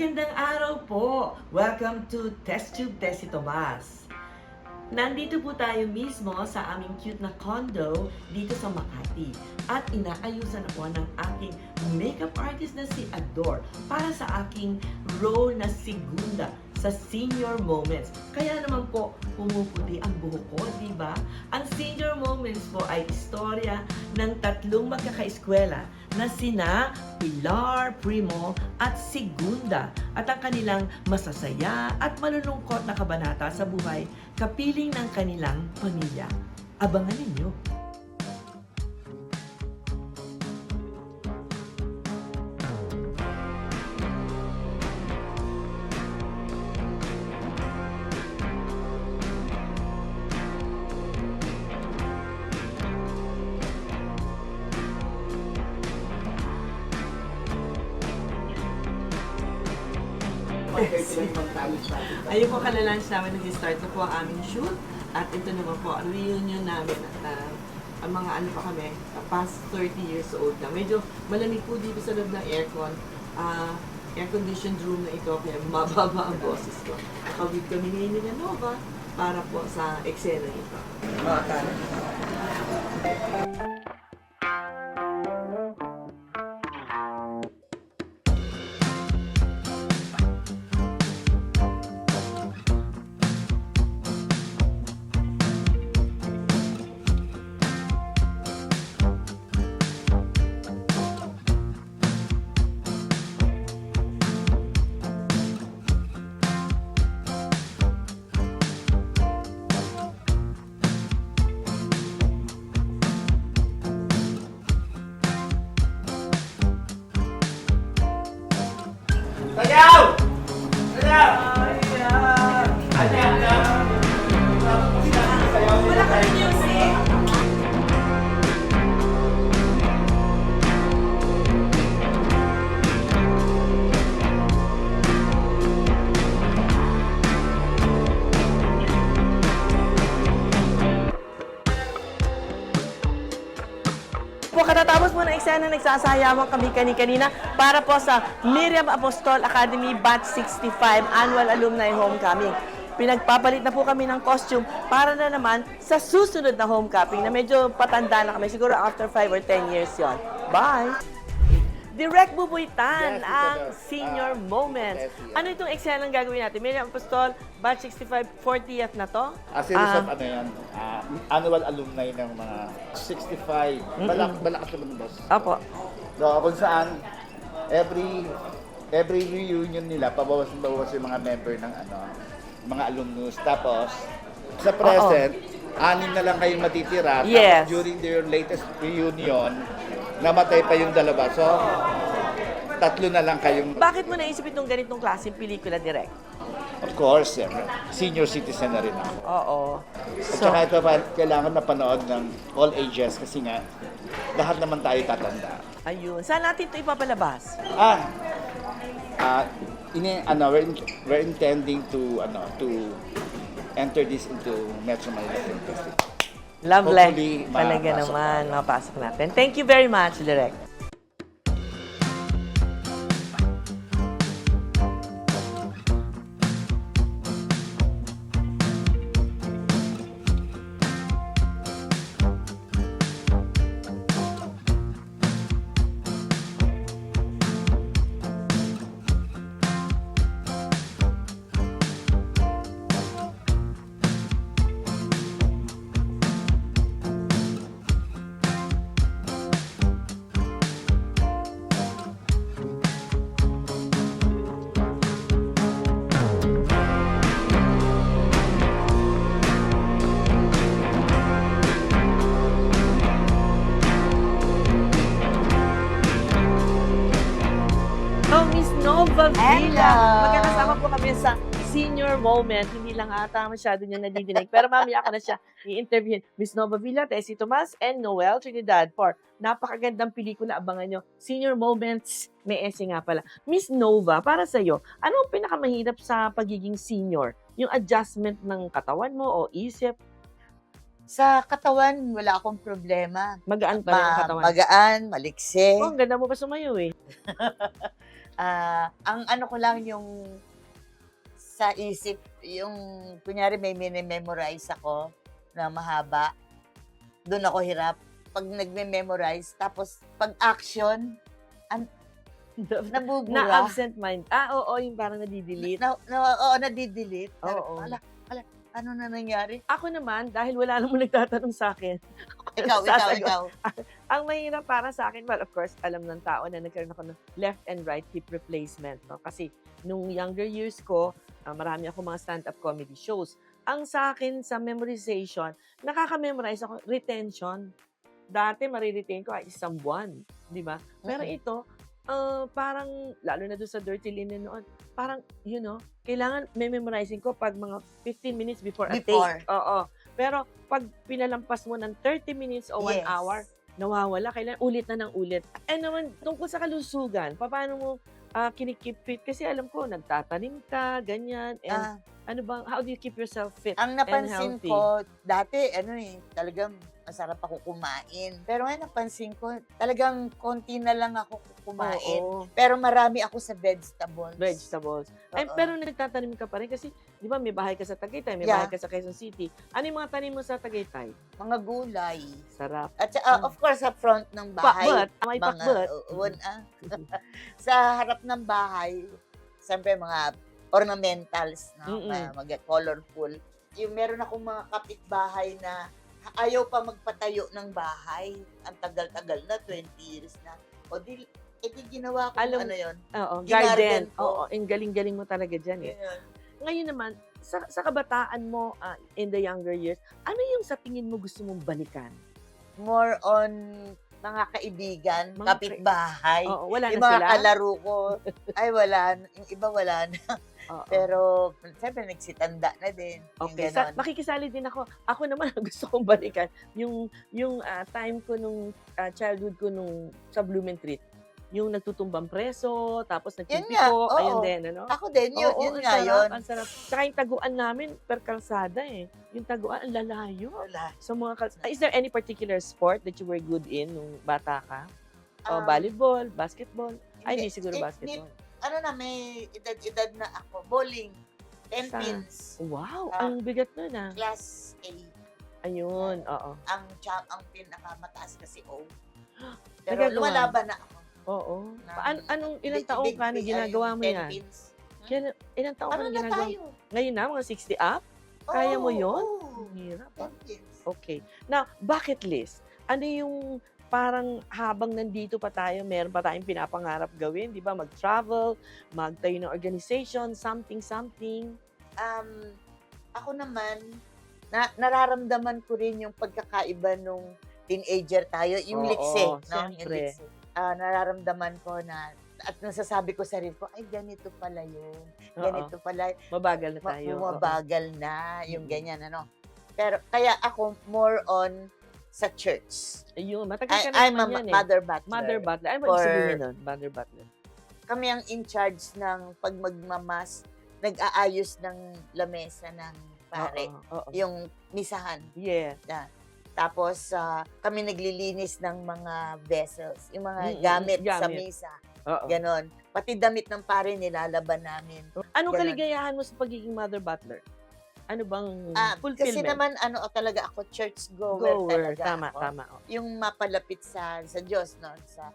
Magandang araw po! Welcome to Test Tube Tessie Tomas. Nandito po tayo mismo sa aming cute na condo dito sa Makati. At inaayusan ako ng aking makeup artist na si Adore para sa aking role na Segunda sa Senior Moments. Kaya naman po, pumuputi ang buhok ko, di ba? Ang Senior Moments po ay istorya ng tatlong magkakaeskwela na sina Pilar, Primo at Segunda at ang kanilang masasaya at malulungkot na kabanata sa buhay kapiling ng kanilang pamilya. Abangan ninyo! Ayun po kalalunch namin, nag-start na po ang aming shoot at ito naman po ang reunion namin at ang mga ano pa kami, past 30 years old na. Medyo malamig po dito sa loob ng aircon. Air-conditioned room na ito, kaya mababa ang boses ko. Nakawid kami ni Nova para po sa eksena ito. Sayaw! Sayaw! Wala ka rin music? Po katatapos mo ng eksena, nagsasayawan kami kanina para po sa Miriam Apostol Academy Batch 65 Annual Alumni Homecoming. Pinagpapalit na po kami ng costume para na naman sa susunod na homecoming na medyo patanda na kami. Siguro after 5 or 10 years yon. Bye! Direct Bubuitan, Yes, ang ito daw. Senior Moments. yes, yes. Ano itong eksena ang gagawin natin? Miriam Apostol, Batch 65, 40th na to? Series of ano yan, annual alumni ng mga 65. Balakas naman ng boss. Opo. So, kung saan, every reunion nila, pabawas yung mga member ng mga alumnus. Tapos, sa present, 6 na lang kayong matitira. Yes. Tapos, during their latest reunion, namatay pa yung dalawa. So, 3 na lang kayong... Bakit mo naisip itong ganitong klaseng pelikula, Direct? Of course, senior citizen na rin ako. Oo. At saka ito, kailangan mapanood ng all ages kasi nga, lahat naman tayo tatanda. Ayun. Saan natin ito ipapalabas? We're intending to enter this into Metro Manila Film Festival. Lovely. Hopefully, Talaga mapasok naman, mapasok natin. Thank you very much, Direct. Miss Nova Villa. Magkakasama po kami sa Senior Moment. Hindi lang ata masyado niya nadidinig. Pero mamaya ako na siya i-interviewin. Miss Nova Villa, Tessie Tomas, and Noel Trinidad for napakagandang pelikula. Abangan nyo. Senior Moments. May ese nga pala. Miss Nova, para sa'yo, ano ang pinakamahirap sa pagiging senior? Yung adjustment ng katawan mo o isip? Sa katawan, wala akong problema. Magaan pa rin ang katawan. Magaan, maliksi. Oh, ang ganda mo pa sumayo eh. Ang ano ko lang yung sa isip, yung kunyari may memorize ako na mahaba, doon ako hirap. Pag nagme-memorize, tapos pag action, nabubura. Na-absent mind. Oo, yung parang nadidelete. Oo, nadidelete. Oo. Ala, ano na nangyari? Ako naman, dahil wala namang nagtatanong sa akin, Ikaw. ang mahirap para sa akin, well, of course, alam ng tao na nagkaroon ako ng left and right hip replacement. No? Kasi nung younger years ko, marami ako mga stand-up comedy shows. Ang sa akin, sa memorization, nakaka-memorize ako, retention. Dati, mariretain ko ay isang buwan. Di ba? Pero ito, parang, lalo na doon sa Dirty Linen noon, parang, kailangan memorizing ko pag mga 15 minutes before a take. Oo. Pero pag pinalampas mo ng 30 minutes o 1 hour, nawawala. Kailangan ulit na ng ulit. And naman, tungkol sa kalusugan, paano mo kinikip fit? Kasi alam ko, nagtatanim ka, ganyan. And how do you keep yourself fit Ang and napansin healthy? ko, dati, talagang masarap ako kumain. Pero ngayon napansin ko, talagang konti na lang ako kumain. Oo. Pero marami ako sa vegetables. Vegetables. Ay, Oo. pero nagtatanim ka pa rin kasi, di ba, may bahay ka sa Tagaytay, may Yeah. bahay ka sa Quezon City. Ano yung mga tanim mo sa Tagaytay? Mga gulay. Sarap. At of course, sa front ng bahay. Pakbet. May mga, pakbet. sa harap ng bahay, siyempre mga ornamentals, no? Mga colorful. Yung meron akong mga kapitbahay na ayaw pa magpatayo ng bahay. Ang tagal-tagal na, 20 years na. O di ginawa ko Alam- ano yun. Oo, Ginarden garden. ko. Oo, ang galing-galing mo talaga dyan eh. Ganyan. Ngayon naman, sa kabataan mo in the younger years, ano yung sa tingin mo gusto mong balikan? More on mga kaibigan, Mga kapitbahay. Oo, wala Yung na mga sila? kalaro ko, ay wala. Yung iba wala na. Oo. Pero, siyempre, nagsitanda na din. Yung Okay, ganon. makikisali din ako. Ako naman, ang gusto kong balikan, yung time ko nung childhood ko nung sa Blumentritt. Yung nagtutumbang preso, tapos Yun nga, nagtitiko, oo. ayun din, ano? Ako din, yun, Oo, yun ang nga sarap, yun. ang sarap. Tsaka yung taguan namin, per kalsada eh. Yung taguan, ang lalayo. Wala. Sa mga is there any particular sport that you were good in nung bata ka? O Um, volleyball, basketball? Ay, hindi siguro eh, basketball. Ano na, may edad-edad na ako. Bowling. 10 Sa- pins. Wow, Ah. ang bigat nun ah. Class A. Ayun, oo. Ang pinakamataas kasi O. Pero Nagagawa. lumalaban na ako. Oo. Ng Anong ilang big- taong big- ka na big- ginagawa yung mo 10 yan? pins. Ilang taong ka Ano na na ginagawa? tayo? Ngayon na, mga 60 up? Kaya mo yun? Oo. Ang hirap. 10 pins. Okay. Now, bucket list. Ano yung parang habang nandito pa tayo, meron pa tayong pinapangarap gawin, di ba? Mag-travel, magtayo ng organization, something. Ako naman, nararamdaman ko rin yung pagkakaiba nung teenager tayo, yung Oo, likse, no? Yung siyempre. likse. Nararamdaman ko na, at nasasabi ko sa sarili ko, ay, ganito pala yun. Ganito pala. Mabagal na tayo. Bumabagal na, yung Mm. ganyan, ano. Pero, kaya ako more on sa church. Ayun, matagal ka I'm a naman yan eh. mother butler. Mother Butler. Ano ba For- ibig sabihin nun? Mother Butler. Kami ang in charge ng pag magmamas, nag-aayos ng lamesa ng pare. Oo. Yung misahan. Yeah. Tapos, kami naglilinis ng mga vessels, yung mga Mm-mm, gamit sa gamit. misa. Oo. Ganon. Pati damit ng pare nilalaban namin. Anong Ganon. kaligayahan mo sa pagiging Mother Butler? Ano bang Kasi fulfillment? naman, talaga ako, church goer Goer. talaga Tama, ako. tama. Oh. Yung mapalapit sa Diyos, no? Sa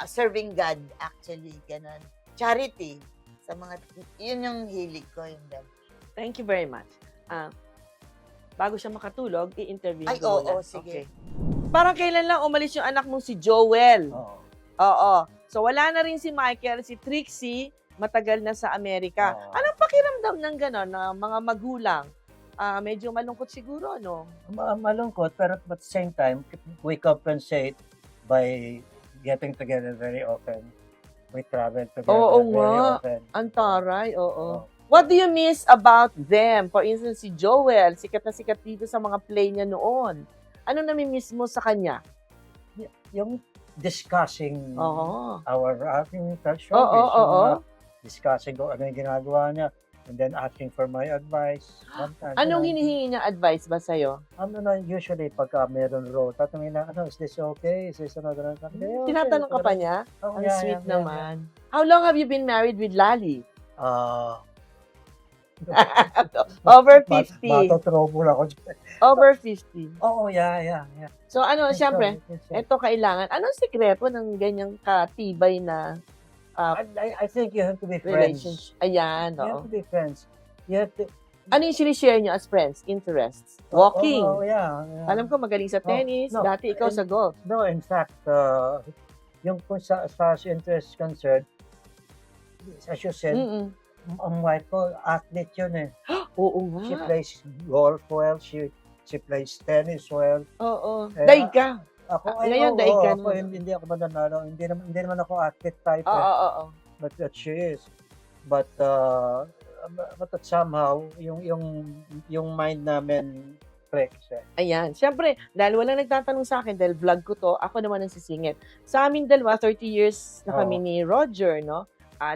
serving God, actually, ganon. Charity. Sa mga, yun yung hilig ko, yung ganon. Thank you very much. Bago siya makatulog, i-interview Ay, ko muna. oo, sige. Okay. Parang kailan lang umalis yung anak mong si Joel. Oo. Oo. So wala na rin si Michael, si Trixie, matagal na sa Amerika. Oo. Anong pakiramdam ng gano'n na mga magulang? Medyo malungkot siguro, no? Malungkot, pero at the same time, we compensate by getting together very often. We travel together Oo very nga. often. Ang taray, oo. Oo. What do you miss about them? For instance, si Joel, sikat na sikat dito sa mga play niya noon. Ano nami-miss mo sa kanya? Yung discussing Oo. our ating showbiz, Oo, yung oo. mga discussing kung ano yung ginagawa niya. and then asking for my advice. Sometimes, Anong you know, hinihingi niya advice ba sa'yo? usually pagka meron role, tatanungin na, is this okay? Is this another? Tinatanong ka pa niya? Oh, Ang yeah, sweet yeah, naman. How long have you been married with Lali? Over 50. Matotrouble ako dyan. Over 50. Oo, yeah. So ano, syempre, Yes, sir. ito kailangan. Anong sikreto ng ganyang katibay na I think you have to be friends. relationship? Ayan, You have oo. to be friends. You have to... Ano yung sinishare nyo as friends? Interests? Walking? Oh, yeah. Alam ko magaling sa tennis. no. Dati ikaw sa golf. No, in fact, yung kung as far as interest is concerned, as you said, Mm-mm. ang wife ko, athlete yun eh. Oo She nga. plays golf well, she plays tennis well. Oo. Eh, Daig ka. Ako, Ngayon, daig ka ako, naman. hindi ako mananalo. Hindi naman ako athlete type. Oo, eh. oo. But that she is. But that somehow, yung mind namin clicks eh. Ayan. Siyempre, dahil walang nagtatanong sa akin, dahil vlog ko to, ako naman ang sisingit. Sa amin dalawa, 30 years na kami Oo. ni Roger, no?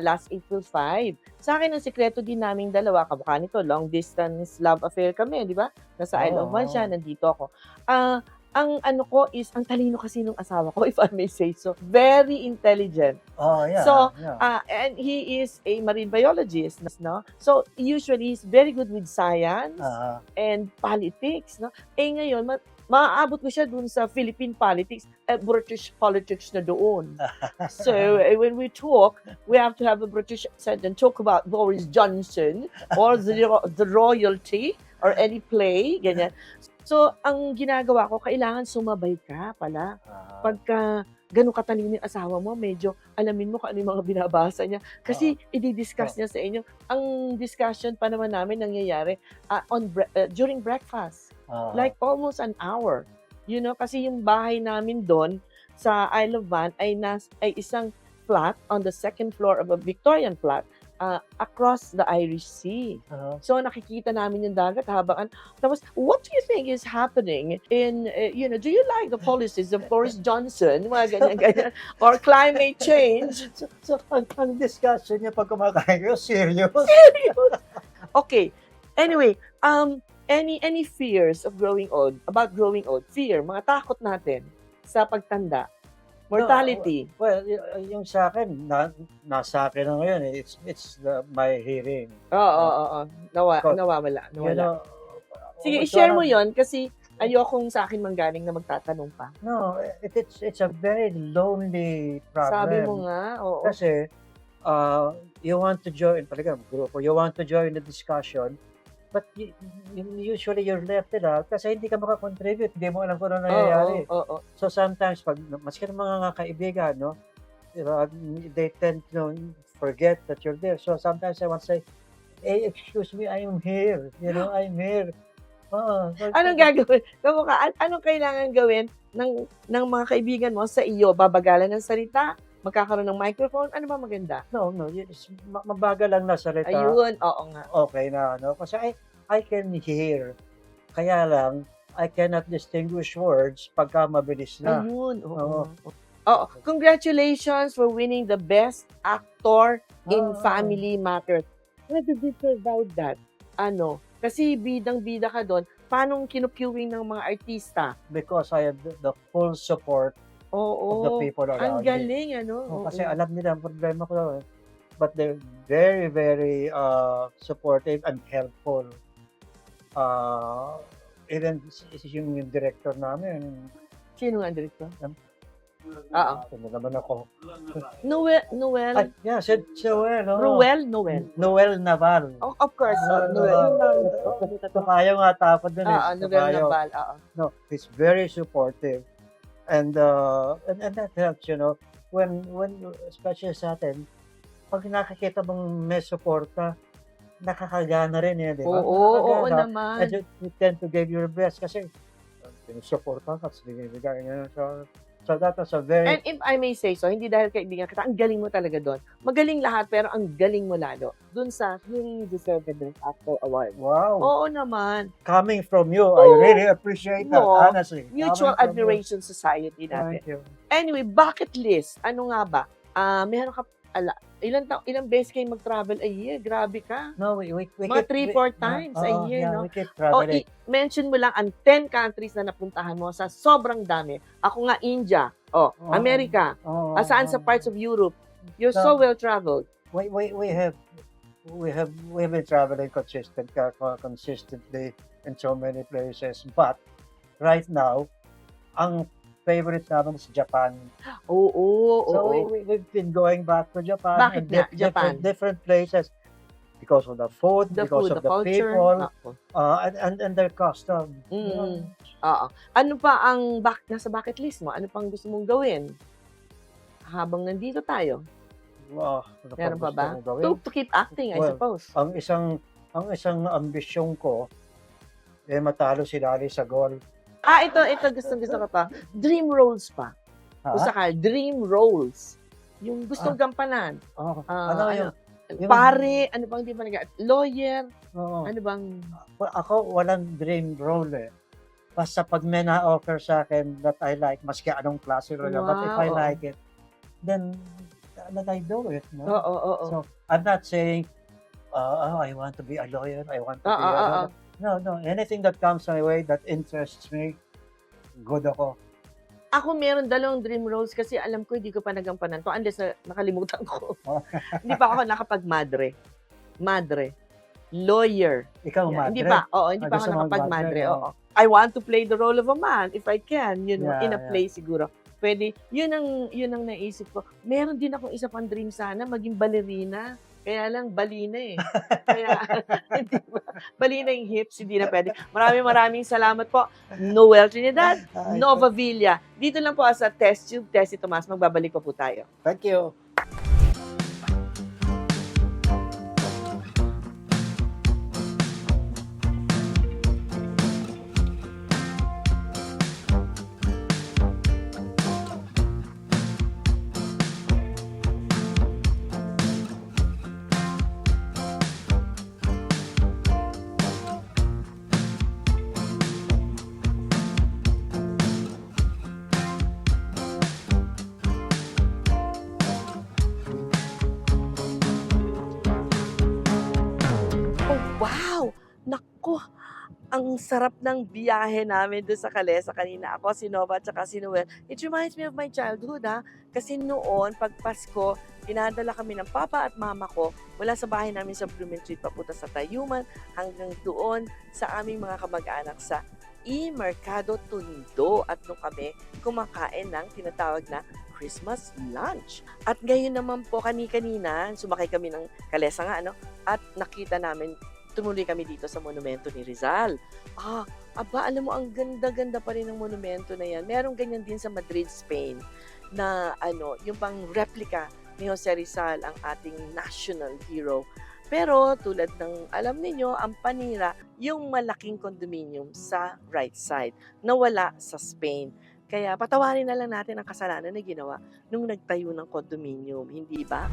Last April 5. Sa akin, ang sikreto din naming dalawa, kamukha nito, long distance love affair kami, di ba? Nasa Isle of Man siya, nandito ako. Ang ano ko is, ang talino kasi nung asawa ko, if I may say so. Very intelligent. Oh, yeah. So, yeah. And he is a marine biologist, no? So, usually, he's very good with science and politics, no? Ngayon, maaabot ko siya dun sa Philippine politics, British politics na doon. So, when we talk, we have to have a British accent and talk about Boris Johnson or the royalty or any play, ganyan. So, ang ginagawa ko, kailangan sumabay ka pala. Pagka ganun katalino yung asawa mo, medyo alamin mo kung ano yung mga binabasa niya. Kasi i-discuss niya sa inyo. Ang discussion pa naman namin nangyayari during breakfast. Like almost an hour. You know, kasi yung bahay namin doon sa Isle of Man ay isang flat on the second floor of a Victorian flat across the Irish Sea. So nakikita namin yung dagat habang tapos what do you think is happening in do you like the policies of Boris Johnson, mga ganyan or climate change? So ang discussion niya pag kumakain kayo, serious? Okay. Anyway, any fears of growing old, about growing old? Fear, mga takot natin sa pagtanda. Mortality. Well, yung sa akin, nasa akin na ngayon, it's my hearing. Oo. Nawawala. You know, Sige, i-share mo yon kasi ayokong sa akin manggaling na magtatanong pa. No, it's a very lonely problem. Sabi mo nga, oo. Kasi, you want to join, talaga, grupo, you want to join the discussion, but usually you're left out kasi hindi ka makakontribute, hindi mo alam kung ano nangyayari. Oo. So sometimes, maski ng mga kaibigan, no, they tend to forget that you're there. So sometimes I want to say, hey, excuse me, I'm here. I'm here. Anong gagawin? Anong kailangan gawin ng mga kaibigan mo sa iyo? Babagalan ng salita? Magkakaroon ng microphone? Ano ba maganda? No, mabagal lang na salita. Ayun, oo nga. Okay na, no? Kasi I can hear. Kaya lang, I cannot distinguish words pagka mabilis na. Ayun, Oo. Oo. Congratulations for winning the Best Actor in Family Matters. What did you feel about that? Kasi bidang-bida ka doon, paano kinukuwing ng mga artista? Because I have the full support of the people around Ang galing, me. Kasi alam nila ang problema ko. But they're very, very supportive and helpful. Even yung director namin. Sino nga ang director? Oo. Ano naman ako? Noel. Ay, yeah, si Noel. Noel. Noel Naval. Oh, of course. Noel. Kaya nga tapos dun eh. Noel Naval. No, he's very supportive. And that helps, when especially sa atin, pag nakakita mong may suporta, nakakagana rin di ba? Oo naman. And you tend to give your best kasi sinusuporta ka, binibigay niya. So that was a very... And if I may say so, hindi dahil kaibigan kita, ang galing mo talaga doon. Magaling lahat, pero ang galing mo lalo. Doon sa you deserve the Best Actor Award. Wow. Oo naman. Coming from you, I really appreciate that, honestly. Mutual Admiration Society natin. Thank you. Anyway, bucket list. Ano nga ba? Meron ka ilang beses kayo mag-travel a year? Grabe ka. No, we Mga 3-4 times a year, yeah, no? we keep O, traveling. mention mo lang ang 10 countries na napuntahan mo sa sobrang dami. Ako nga, India. Oo. America. Saan sa parts of Europe? You're so well-traveled. We have been traveling consistently in so many places, but right now ang favorite namin is Japan. Oo. So we've been going back to Japan. Bakit nga, Japan? Different places because of the food, The because food, of the the culture. people, Ako. and their custom. Oo. Ano pa ang nasa bucket list mo? Ano pang gusto mong gawin? Habang nandito tayo. Ano Meron pa gusto ba? mong gawin? To keep acting, I Well, suppose. Ang isang ambisyon ko matalo si Lali sa golf. Ito gusto ko pa. Dream roles pa. Ha? Usakal, dream roles. Yung gustong gampanan. Ano yun? Yung- Pare, ano bang di ba lawyer, Oo. ano bang Ako, walang dream role eh. Basta pag may na-offer sa akin that I like, maski anong klase role, but if I Wow. like it, then I do it. No? Oo. So, I'm not saying, I want to be a lawyer, I want to be a... No. Anything that comes my way that interests me, good ako. Ako meron 2 dream roles kasi alam ko hindi ko pa nagampanan to unless nakalimutan ko. Hindi pa ako nakapag-madre. Lawyer. Ikaw, Yeah, madre. hindi pa. Hindi pa ako Gusto mo nakapag-madre. madre, Oo. I want to play the role of a man if I can, Yeah, in a yeah. play siguro. Pwede. Yun ang naisip ko. Meron din akong isa pang dream sana, maging ballerina. Kaya lang, balina eh. Kaya, hindi ba? Balina yung hips, hindi na pwede. Maraming salamat po. Noel Trinidad, Nova Villa. Dito lang po sa Test Tube, Tessie Tomas. Magbabalik pa po tayo. Thank you. Oh, wow! Naku! Ang sarap ng biyahe namin doon sa Calesa kanina. Ako, si Nova, at saka si Noel. It reminds me of my childhood, ha? Kasi noon, pag Pasko, pinadala kami ng papa at mama ko mula sa bahay namin sa Blooming Street papunta sa Tayuman hanggang doon sa aming mga kamag-anak sa Mercado Tondo. At doon kami kumakain ng tinatawag na Christmas lunch. At ngayon naman po, kanina, sumakay kami ng Calesa nga, ano? At nakita namin, tumuloy kami dito sa monumento ni Rizal. Alam mo, ang ganda-ganda pa rin ng monumento na yan. Merong ganyan din sa Madrid, Spain, na yung pang replica ni Jose Rizal, ang ating national hero. Pero tulad ng alam ninyo, ang panira, yung malaking condominium sa right side, na wala sa Spain. Kaya patawarin na lang natin ang kasalanan na ginawa nung nagtayo ng condominium, hindi ba?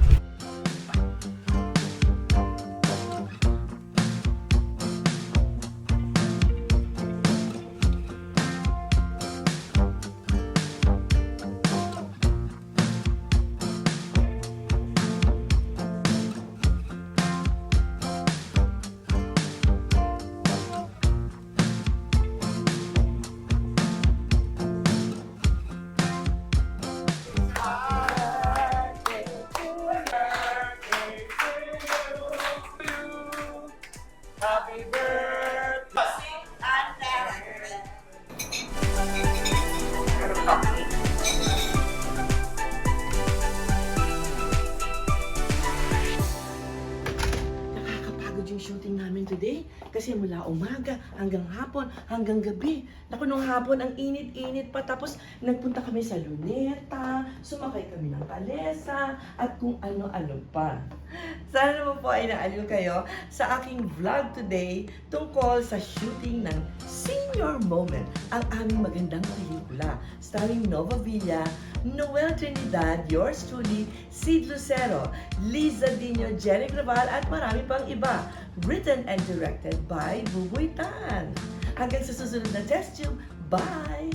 Nakakapagod yung shooting namin today kasi mula umaga hanggang hapon, hanggang gabi. Naku, nung hapon, ang init-init pa. Tapos, nagpunta kami sa Luneta, sumakay kami ng Calesa, at kung ano-ano pa. Sana naman po ay naaliw kayo sa aking vlog today tungkol sa shooting ng Senior Moment, ang aming magandang pelikula starring Nova Villa, Noel Trinidad, yours truly, Sid Lucero, Liza Dino, Jenny Graval, at marami pang iba. Written and directed by Buboy Tan. Hanggang sa susunod na Test Tube, bye!